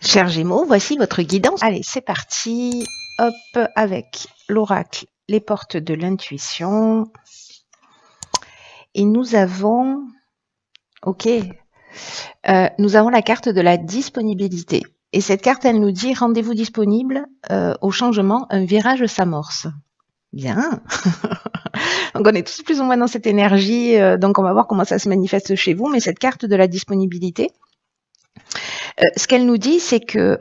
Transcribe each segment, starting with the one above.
Chers Gémeaux, voici votre guidance. Allez, c'est parti. Hop, avec l'oracle, les portes de l'intuition. Et nous avons, ok, nous avons la carte de la disponibilité. Et cette carte, elle nous dit rendez-vous disponible au changement, un virage s'amorce. Bien. Donc on est tous plus ou moins dans cette énergie, donc on va voir comment ça se manifeste chez vous. Mais cette carte de la disponibilité, ce qu'elle nous dit, c'est que,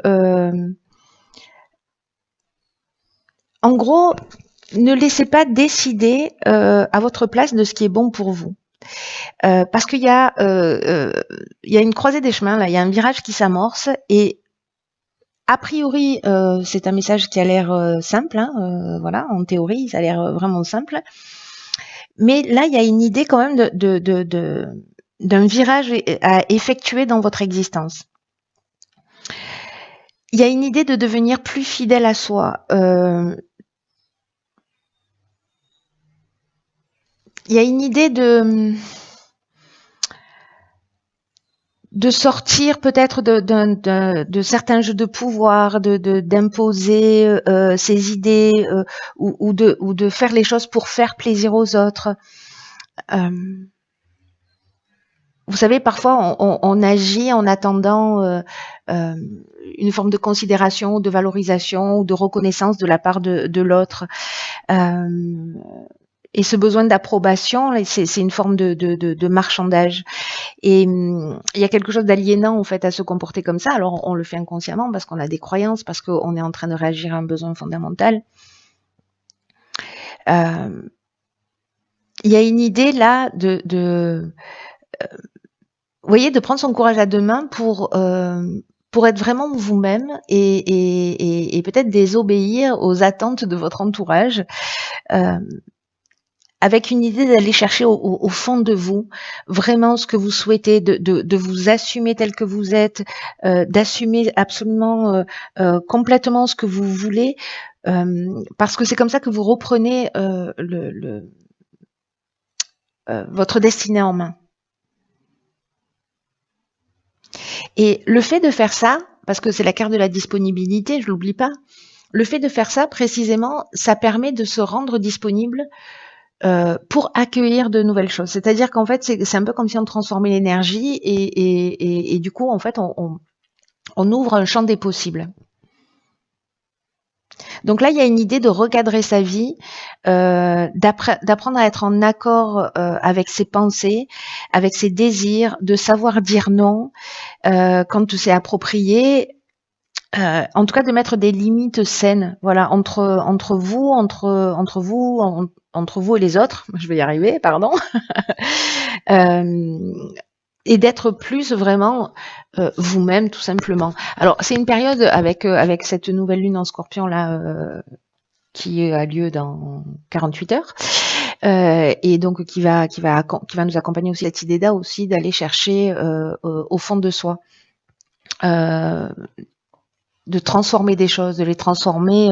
en gros, ne laissez pas décider à votre place de ce qui est bon pour vous. Parce qu'il y a une croisée des chemins, là, il y a un virage qui s'amorce et a priori, c'est un message qui a l'air simple, hein, voilà, en théorie, ça a l'air vraiment simple. Mais là, il y a une idée quand même d'un virage à effectuer dans votre existence. Il y a une idée de devenir plus fidèle à soi. Il y a une idée de sortir peut-être de certains jeux de pouvoir, d'imposer ses idées ou de faire les choses pour faire plaisir aux autres. Vous savez, parfois on agit en attendant une forme de considération, de valorisation ou de reconnaissance de la part de l'autre. Et ce besoin d'approbation, c'est une forme de marchandage. Et il y a quelque chose d'aliénant en fait à se comporter comme ça. Alors on le fait inconsciemment parce qu'on a des croyances, parce qu'on est en train de réagir à un besoin fondamental. Il y a une idée là vous voyez, de prendre son courage à deux mains pour être vraiment vous-même et peut-être désobéir aux attentes de votre entourage. Avec une idée d'aller chercher au fond de vous, vraiment ce que vous souhaitez, de vous assumer tel que vous êtes, d'assumer absolument complètement ce que vous voulez, parce que c'est comme ça que vous reprenez votre destinée en main. Et le fait de faire ça, parce que c'est la carte de la disponibilité, je l'oublie pas, le fait de faire ça, précisément, ça permet de se rendre disponible pour accueillir de nouvelles choses. C'est-à-dire qu'en fait, c'est un peu comme si on transformait l'énergie et du coup, en fait, on ouvre un champ des possibles. Donc là, il y a une idée de recadrer sa vie, d'apprendre à être en accord avec ses pensées, avec ses désirs, de savoir dire non quand c'est approprié. En tout cas, de mettre des limites saines, voilà, entre vous et les autres. Je vais y arriver, pardon. Et d'être plus vraiment vous-même, tout simplement. Alors, c'est une période avec cette nouvelle lune en Scorpion là qui a lieu dans 48 heures. Et donc qui va nous accompagner aussi cette idée là aussi d'aller chercher au fond de soi. De transformer des choses, de les transformer,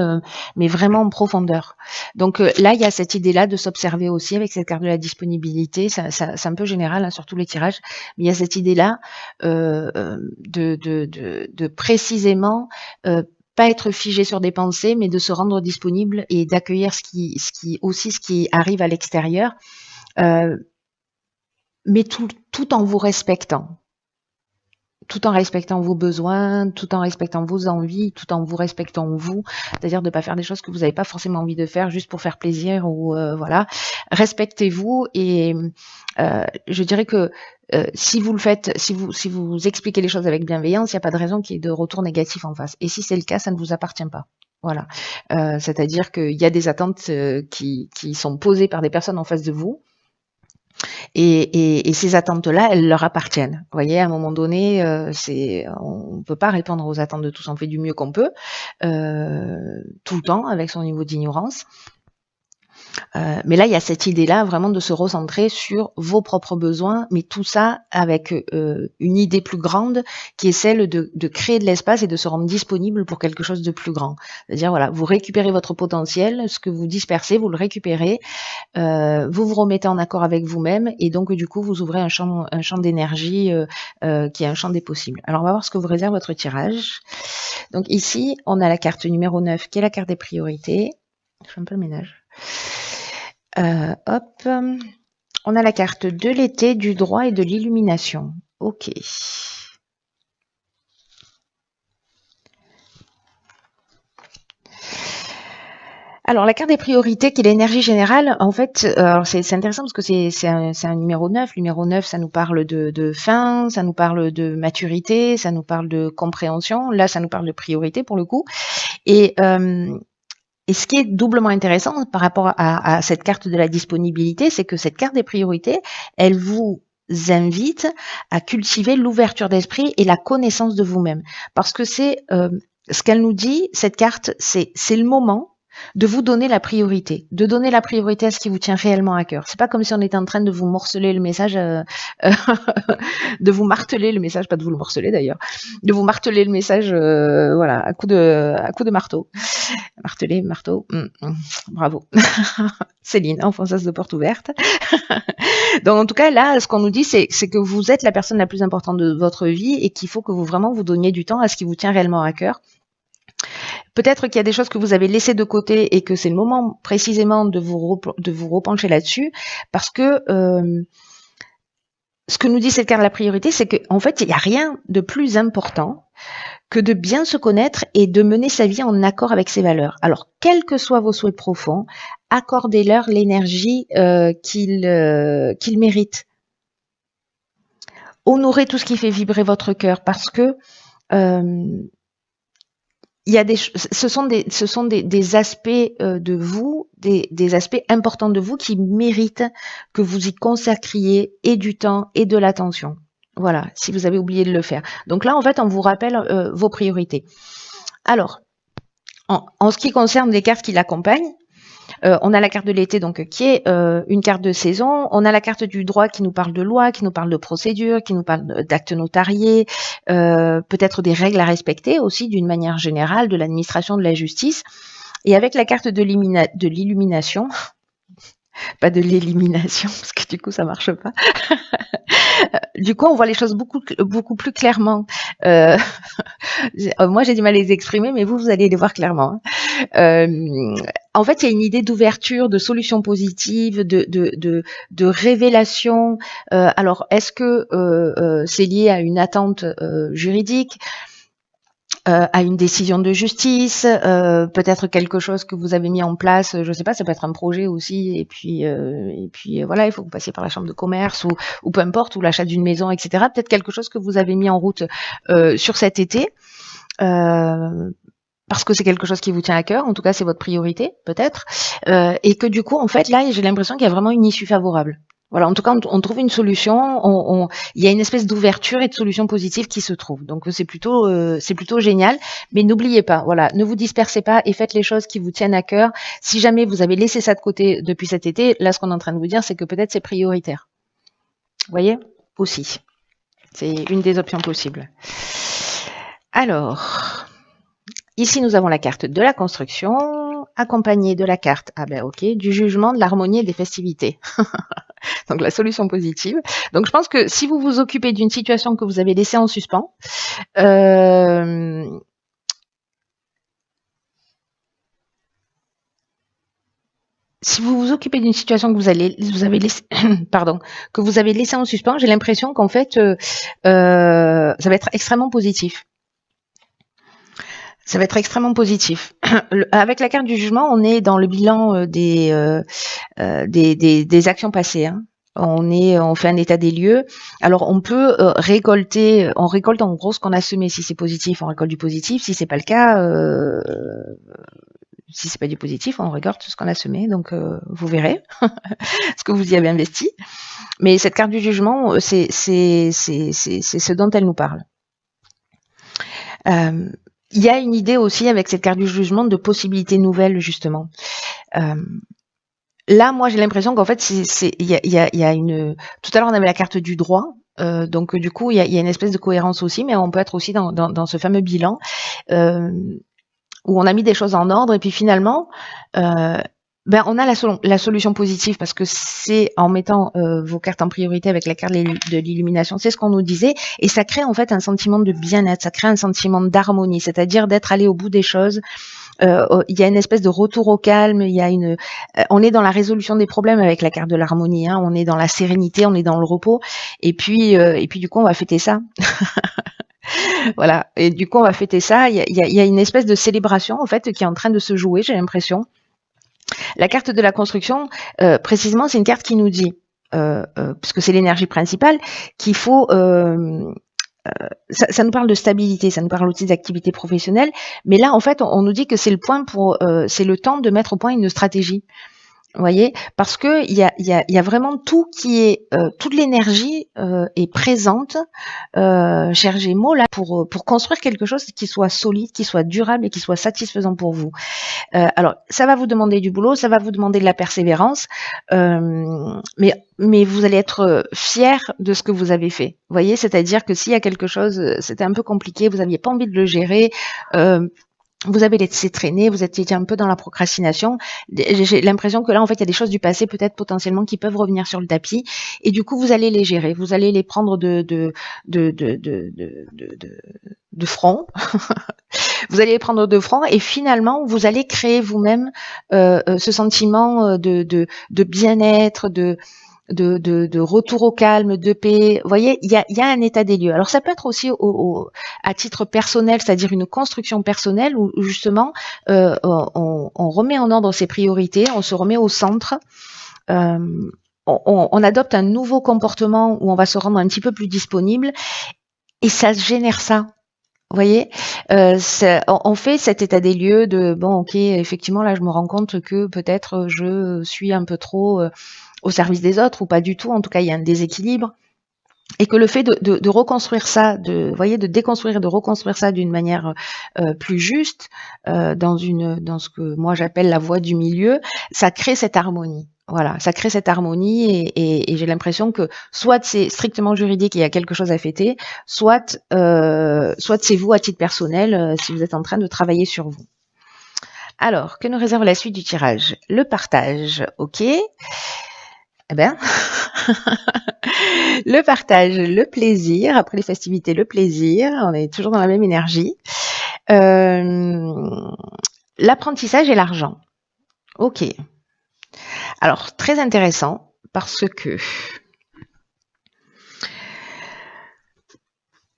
mais vraiment en profondeur. Donc là, il y a cette idée-là de s'observer aussi avec cette carte de la disponibilité. C'est un peu général hein, sur tous les tirages, mais il y a cette idée-là de précisément pas être figé sur des pensées, mais de se rendre disponible et d'accueillir ce qui arrive à l'extérieur, mais tout en vous respectant. Tout en respectant vos besoins, tout en respectant vos envies, tout en vous respectant vous, c'est-à-dire de ne pas faire des choses que vous n'avez pas forcément envie de faire juste pour faire plaisir ou voilà. Respectez-vous et je dirais que si vous le faites, si vous expliquez les choses avec bienveillance, il n'y a pas de raison qu'il y ait de retour négatif en face. Et si c'est le cas, ça ne vous appartient pas. Voilà. C'est-à-dire qu'il y a des attentes qui sont posées par des personnes en face de vous. Et ces attentes-là, elles leur appartiennent. Vous voyez, à un moment donné, on ne peut pas répondre aux attentes de tous. On fait du mieux qu'on peut, tout le temps, avec son niveau d'ignorance. Mais là, il y a cette idée-là vraiment de se recentrer sur vos propres besoins, mais tout ça avec une idée plus grande qui est celle de créer de l'espace et de se rendre disponible pour quelque chose de plus grand. C'est-à-dire, voilà, vous récupérez votre potentiel, ce que vous dispersez, vous le récupérez, vous vous remettez en accord avec vous-même et donc du coup, vous ouvrez un champ d'énergie qui est un champ des possibles. Alors, on va voir ce que vous réserve votre tirage. Donc ici, on a la carte numéro 9 qui est la carte des priorités. Je fais un peu le ménage. Hop, on a la carte de l'été, du droit et de l'illumination. Ok. Alors, la carte des priorités, qui est l'énergie générale, en fait, c'est intéressant parce que c'est un numéro 9. Numéro 9, ça nous parle de fin, ça nous parle de maturité, ça nous parle de compréhension. Là, ça nous parle de priorité pour le coup. Et ce qui est doublement intéressant par rapport à cette carte de la disponibilité, c'est que cette carte des priorités, elle vous invite à cultiver l'ouverture d'esprit et la connaissance de vous-même. Parce que c'est ce qu'elle nous dit, cette carte, c'est le moment de vous donner la priorité, de donner la priorité à ce qui vous tient réellement à cœur. C'est pas comme si on était en train de vous morceler le message, de vous marteler le message, pas de vous le morceler d'ailleurs, de vous marteler le message, voilà, à coup de marteau. Marteler, marteau, bravo. Céline, enfonçasse de porte ouverte. Donc en tout cas, là, ce qu'on nous dit, c'est que vous êtes la personne la plus importante de votre vie et qu'il faut que vous vraiment vous donniez du temps à ce qui vous tient réellement à cœur. Peut-être qu'il y a des choses que vous avez laissées de côté et que c'est le moment précisément de vous repencher là-dessus, parce que ce que nous dit cette carte de la priorité, c'est qu'en fait, il n'y a rien de plus important que de bien se connaître et de mener sa vie en accord avec ses valeurs. Alors, quels que soient vos souhaits profonds, accordez-leur l'énergie qu'ils méritent. Honorez tout ce qui fait vibrer votre cœur, parce que il y a ce sont des aspects de vous, des aspects importants de vous qui méritent que vous y consacriez et du temps et de l'attention. Voilà, si vous avez oublié de le faire. Donc là, en fait, on vous rappelle vos priorités. Alors, en ce qui concerne les cartes qui l'accompagnent, on a la carte de l'été, donc qui est une carte de saison. On a la carte du droit qui nous parle de loi, qui nous parle de procédure, qui nous parle d'actes notariés, peut-être des règles à respecter aussi d'une manière générale, de l'administration de la justice. Et avec la carte de l'illumination, pas de l'élimination, parce que du coup ça marche pas. Du coup, on voit les choses beaucoup plus clairement. Moi, j'ai du mal à les exprimer, mais vous allez les voir clairement. En fait, il y a une idée d'ouverture, de solutions positives, de révélation. Alors, est-ce que c'est lié à une attente juridique, à une décision de justice, peut-être quelque chose que vous avez mis en place, je sais pas, ça peut être un projet aussi, et puis voilà, il faut que vous passiez par la chambre de commerce ou peu importe, ou l'achat d'une maison, etc. Peut-être quelque chose que vous avez mis en route sur cet été, parce que c'est quelque chose qui vous tient à cœur, en tout cas c'est votre priorité, peut-être, et que du coup, en fait, là, j'ai l'impression qu'il y a vraiment une issue favorable. Voilà, en tout cas, on trouve une solution, il y a une espèce d'ouverture et de solution positive qui se trouve. Donc c'est plutôt génial. Mais n'oubliez pas, voilà, ne vous dispersez pas et faites les choses qui vous tiennent à cœur. Si jamais vous avez laissé ça de côté depuis cet été, là, ce qu'on est en train de vous dire, c'est que peut-être c'est prioritaire. Vous voyez, aussi, c'est une des options possibles. Alors, ici, nous avons la carte de la construction, accompagnée de la carte, du jugement, de l'harmonie et des festivités. Donc la solution positive. Donc je pense que si vous vous occupez d'une situation que vous avez laissée en suspens, si vous vous occupez d'une situation que vous avez laissé, pardon, que vous avez laissée en suspens, j'ai l'impression qu'en fait, ça va être extrêmement positif. Ça va être extrêmement positif. Avec la carte du jugement, on est dans le bilan des actions passées. Hein. On fait un état des lieux. Alors on peut récolter, on récolte en gros ce qu'on a semé. Si c'est positif, on récolte du positif. Si c'est pas le cas, si c'est pas du positif, on récolte ce qu'on a semé. Donc vous verrez ce que vous y avez investi. Mais cette carte du jugement, c'est ce dont elle nous parle. Il y a une idée aussi avec cette carte du jugement de possibilités nouvelles justement. là, moi, j'ai l'impression qu'en fait, il y a une. Tout à l'heure, on avait la carte du droit. Donc, du coup, il y a une espèce de cohérence aussi, mais on peut être aussi dans ce fameux bilan euh, où on a mis des choses en ordre et puis finalement, euh, ben, on a la solution positive parce que c'est en mettant vos cartes en priorité avec la carte de l'illumination, c'est ce qu'on nous disait, et ça crée en fait un sentiment de bien-être, ça crée un sentiment d'harmonie, c'est-à-dire d'être allé au bout des choses. Il y a une espèce de retour au calme, il y a on est dans la résolution des problèmes avec la carte de l'harmonie, hein, on est dans la sérénité, on est dans le repos, et puis du coup on va fêter ça. Voilà, et du coup on va fêter ça. Il y a une espèce de célébration en fait qui est en train de se jouer, j'ai l'impression. La carte de la construction, précisément, c'est une carte qui nous dit, puisque c'est l'énergie principale, qu'il faut ça nous parle de stabilité, ça nous parle aussi d'activité professionnelle, mais là en fait on nous dit que c'est le point c'est le temps de mettre au point une stratégie. Vous voyez, parce que il y a vraiment tout qui est toute l'énergie est présente, cher Gémeaux, là pour construire quelque chose qui soit solide, qui soit durable et qui soit satisfaisant pour vous. Alors, ça va vous demander du boulot, ça va vous demander de la persévérance, mais vous allez être fier de ce que vous avez fait. Vous voyez, c'est-à-dire que s'il y a quelque chose, c'était un peu compliqué, vous n'aviez pas envie de le gérer. Vous avez laissé traîner, vous étiez un peu dans la procrastination. J'ai l'impression que là, en fait, il y a des choses du passé, peut-être potentiellement, qui peuvent revenir sur le tapis. Et du coup, vous allez les gérer. Vous allez les prendre de front. Vous allez les prendre de front. Et finalement, vous allez créer vous-même ce sentiment de bien-être, de retour au calme, de paix. Vous voyez, il y a un état des lieux. Alors ça peut être aussi à titre personnel, c'est-à-dire une construction personnelle où justement on remet en ordre ses priorités, on se remet au centre. On adopte un nouveau comportement où on va se rendre un petit peu plus disponible et ça génère ça. Vous voyez, on fait cet état des lieux de bon, ok, effectivement là je me rends compte que peut-être je suis un peu trop au service des autres ou pas du tout. En tout cas, il y a un déséquilibre. Et que le fait de reconstruire ça, voyez, de déconstruire, de reconstruire ça d'une manière plus juste, dans ce que moi j'appelle la voie du milieu, ça crée cette harmonie. Voilà, ça crée cette harmonie et j'ai l'impression que soit c'est strictement juridique et il y a quelque chose à fêter, soit c'est vous à titre personnel si vous êtes en train de travailler sur vous. Alors, que nous réserve la suite du tirage? Le partage, ok. Eh ben, le partage, le plaisir, après les festivités, le plaisir, on est toujours dans la même énergie. L'apprentissage et l'argent. Ok. Alors, très intéressant, parce que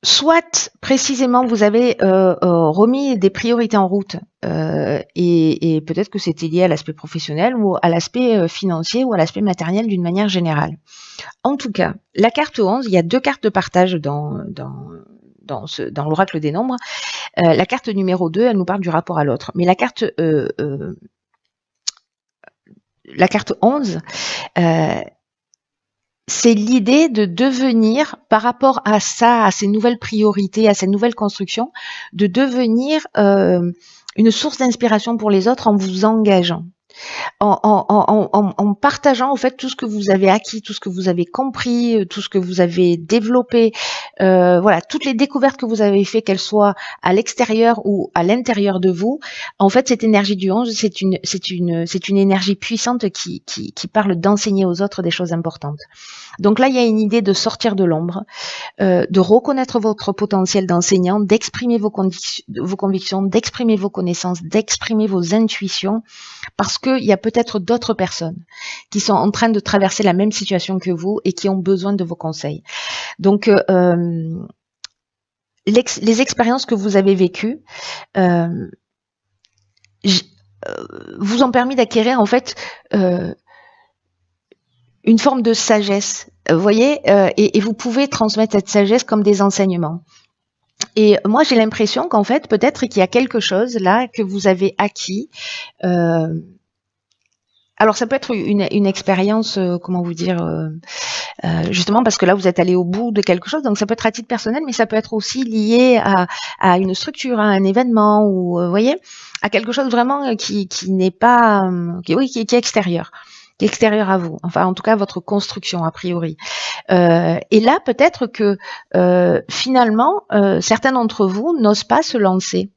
soit précisément vous avez remis des priorités en route et peut-être que c'était lié à l'aspect professionnel ou à l'aspect financier ou à l'aspect matériel d'une manière générale. En tout cas, la carte 11, il y a deux cartes de partage dans l'oracle des nombres. La carte numéro 2, elle nous parle du rapport à l'autre. Mais la carte 11, c'est l'idée de devenir, par rapport à ça, à ces nouvelles priorités, à ces nouvelles constructions, de devenir une source d'inspiration pour les autres en vous engageant. En partageant en fait tout ce que vous avez acquis, tout ce que vous avez compris, tout ce que vous avez développé, voilà, toutes les découvertes que vous avez fait, qu'elles soient à l'extérieur ou à l'intérieur de vous. En fait, cette énergie du 11, c'est une énergie puissante qui parle d'enseigner aux autres des choses importantes. Donc là, il y a une idée de sortir de l'ombre, de reconnaître votre potentiel d'enseignant, d'exprimer vos convictions, d'exprimer vos connaissances, d'exprimer vos intuitions, parce qu'il y a peut-être d'autres personnes qui sont en train de traverser la même situation que vous et qui ont besoin de vos conseils. Donc, les expériences que vous avez vécues vous ont permis d'acquérir en fait une forme de sagesse, vous voyez, et vous pouvez transmettre cette sagesse comme des enseignements. Et moi, j'ai l'impression qu'en fait, peut-être qu'il y a quelque chose là que vous avez acquis. Alors, ça peut être une expérience, comment vous dire, justement parce que là, vous êtes allé au bout de quelque chose. Donc, ça peut être à titre personnel, mais ça peut être aussi lié à une structure, à un événement, ou vous voyez, à quelque chose vraiment qui n'est pas, qui est extérieur. extérieur à vous, enfin en tout cas votre construction a priori. Et là peut-être que finalement certains d'entre vous n'osent pas se lancer.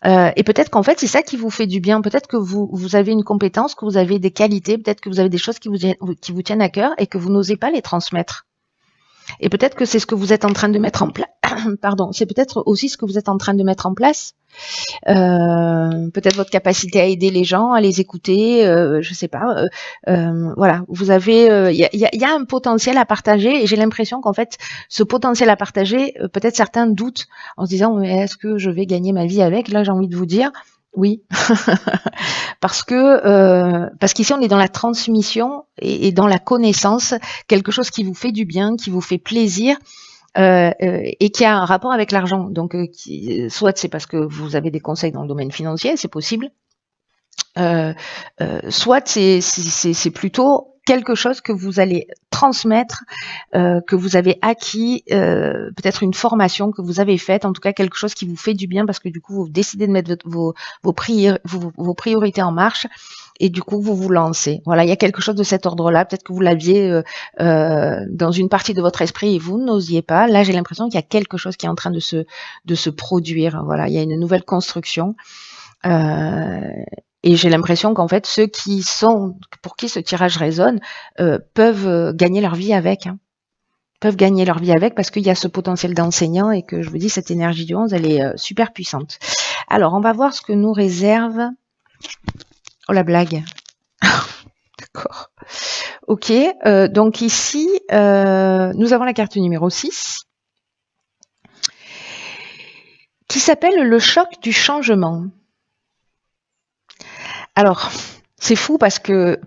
Et peut-être qu'en fait c'est ça qui vous fait du bien. Peut-être que vous avez une compétence, que vous avez des qualités, peut-être que vous avez des choses qui vous tiennent à cœur et que vous n'osez pas les transmettre. Et peut-être que c'est ce que vous êtes en train de mettre en place. Pardon, c'est peut-être aussi ce que vous êtes en train de mettre en place. Peut-être votre capacité à aider les gens, à les écouter, je sais pas. Voilà, vous avez, il y a un potentiel à partager et j'ai l'impression qu'en fait, ce potentiel à partager, peut-être certains doutent en se disant mais est-ce que je vais gagner ma vie avec? Là, j'ai envie de vous dire oui, parce qu'ici on est dans la transmission et dans la connaissance, quelque chose qui vous fait du bien, qui vous fait plaisir. Et qui a un rapport avec l'argent. Donc, soit c'est parce que vous avez des conseils dans le domaine financier, c'est possible. Soit c'est plutôt quelque chose que vous allez transmettre, que vous avez acquis, peut-être une formation que vous avez faite, en tout cas quelque chose qui vous fait du bien parce que du coup vous décidez de mettre vos priorités en marche. Et du coup, vous vous lancez. Voilà, il y a quelque chose de cet ordre-là. Peut-être que vous l'aviez dans une partie de votre esprit et vous n'osiez pas. Là, j'ai l'impression qu'il y a quelque chose qui est en train de se produire. Voilà, il y a une nouvelle construction. Et j'ai l'impression qu'en fait, ceux pour qui ce tirage résonne, peuvent gagner leur vie avec. Peuvent gagner leur vie avec parce qu'il y a ce potentiel d'enseignant et que je vous dis, cette énergie du 11, elle est super puissante. Alors, on va voir ce que nous réserve... Oh la blague. D'accord. Ok, donc ici, nous avons la carte numéro 6 qui s'appelle le choc du changement. Alors, c'est fou parce que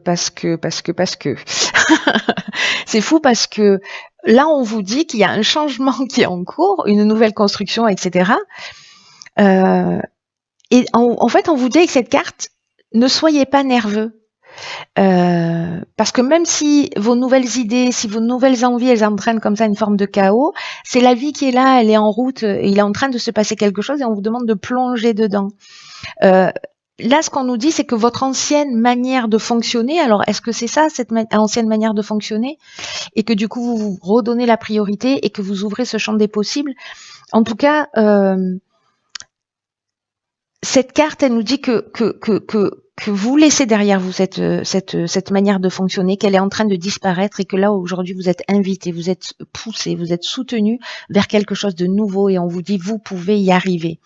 c'est fou parce que là, on vous dit qu'il y a un changement qui est en cours, une nouvelle construction, etc. Et en fait, on vous dit avec cette carte, ne soyez pas nerveux. Parce que même si vos nouvelles idées, si vos nouvelles envies, elles entraînent comme ça une forme de chaos, c'est la vie qui est là, elle est en route, il est en train de se passer quelque chose et on vous demande de plonger dedans. Là, ce qu'on nous dit, c'est que votre ancienne manière de fonctionner, alors est-ce que c'est ça, cette ancienne manière de fonctionner, et que du coup vous vous redonnez la priorité et que vous ouvrez ce champ des possibles? En tout cas, cette carte, elle nous dit que vous laissez derrière vous cette manière de fonctionner, qu'elle est en train de disparaître et que là, aujourd'hui, vous êtes invité, vous êtes poussé, vous êtes soutenu vers quelque chose de nouveau et on vous dit, vous pouvez y arriver.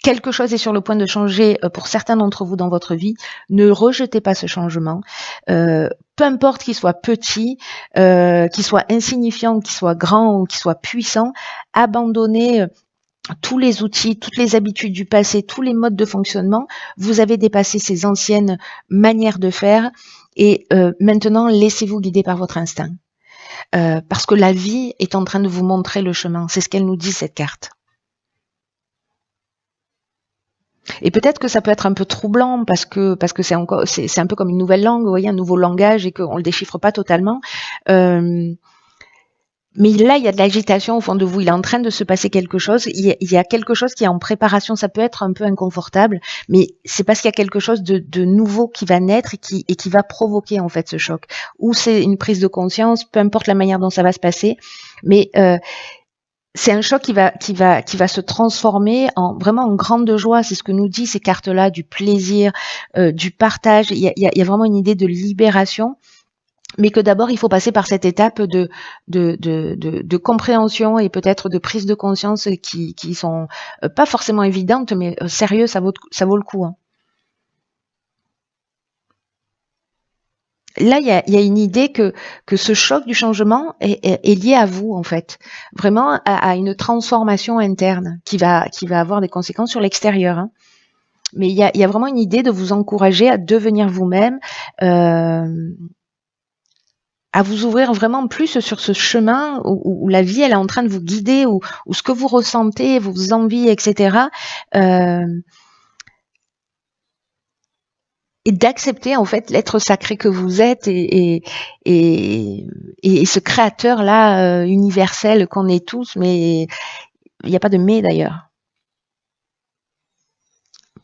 Quelque chose est sur le point de changer pour certains d'entre vous dans votre vie. Ne rejetez pas ce changement. Peu importe qu'il soit petit, qu'il soit insignifiant, qu'il soit grand ou qu'il soit puissant, abandonnez tous les outils, toutes les habitudes du passé, tous les modes de fonctionnement. Vous avez dépassé ces anciennes manières de faire et maintenant laissez-vous guider par votre instinct. Parce que la vie est en train de vous montrer le chemin. C'est ce qu'elle nous dit, cette carte. Et peut-être que ça peut être un peu troublant parce que c'est un peu comme une nouvelle langue, vous voyez, un nouveau langage et qu'on le déchiffre pas totalement. Mais là, il y a de l'agitation au fond de vous. Il est en train de se passer quelque chose. Il y a quelque chose qui est en préparation. Ça peut être un peu inconfortable, mais c'est parce qu'il y a quelque chose de nouveau qui va naître et qui va provoquer en fait ce choc. Ou c'est une prise de conscience, peu importe la manière dont ça va se passer. Mais c'est un choc qui va se transformer vraiment en grande joie. C'est ce que nous dit ces cartes-là, du plaisir, du partage. Il y a vraiment une idée de libération. Mais que d'abord, il faut passer par cette étape de compréhension et peut-être de prise de conscience qui sont pas forcément évidentes, mais sérieux, ça vaut le coup. Hein. Là, il y a une idée que ce choc du changement est lié à vous, en fait. Vraiment à une transformation interne qui va avoir des conséquences sur l'extérieur. Hein. Mais il y a vraiment une idée de vous encourager à devenir vous-même, à vous ouvrir vraiment plus sur ce chemin où la vie elle est en train de vous guider, où ce que vous ressentez, vos envies, etc. Et d'accepter en fait l'être sacré que vous êtes et ce créateur là universel qu'on est tous, mais il n'y a pas de mais d'ailleurs.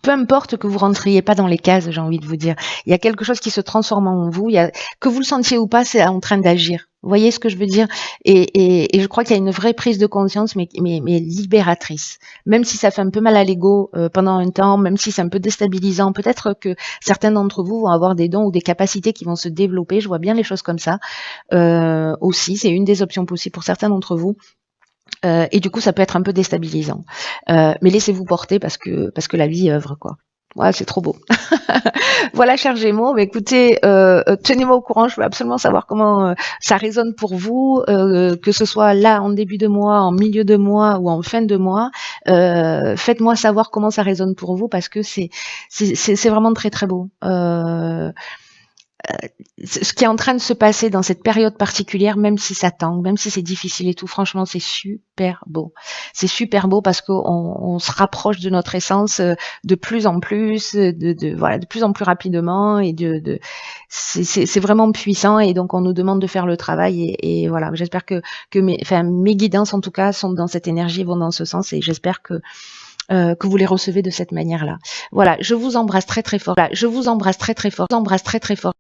peu importe que vous rentriez pas dans les cases, j'ai envie de vous dire. Il y a quelque chose qui se transforme en vous. Que vous le sentiez ou pas, c'est en train d'agir. Vous voyez ce que je veux dire? Et je crois qu'il y a une vraie prise de conscience, mais libératrice. Même si ça fait un peu mal à l'ego pendant un temps, même si c'est un peu déstabilisant, peut-être que certains d'entre vous vont avoir des dons ou des capacités qui vont se développer. Je vois bien les choses comme ça aussi. C'est une des options possibles pour certains d'entre vous. Et du coup, ça peut être un peu déstabilisant. Mais laissez-vous porter parce que la vie œuvre, quoi. Ouais, c'est trop beau. Voilà, chers Gémeaux, bah, écoutez, tenez-moi au courant, je veux absolument savoir comment ça résonne pour vous, que ce soit là en début de mois, en milieu de mois ou en fin de mois. Faites-moi savoir comment ça résonne pour vous parce que c'est vraiment très très beau. Ce qui est en train de se passer dans cette période particulière, même si ça tangue, même si c'est difficile et tout, franchement, c'est super beau. C'est super beau parce qu'on se rapproche de notre essence de plus en plus, de plus en plus rapidement et c'est vraiment puissant et donc on nous demande de faire le travail et voilà. J'espère que mes guidances en tout cas sont dans cette énergie, vont dans ce sens et j'espère que vous les recevez de cette manière-là. Voilà, je vous embrasse très très fort. Voilà, je vous embrasse très très fort.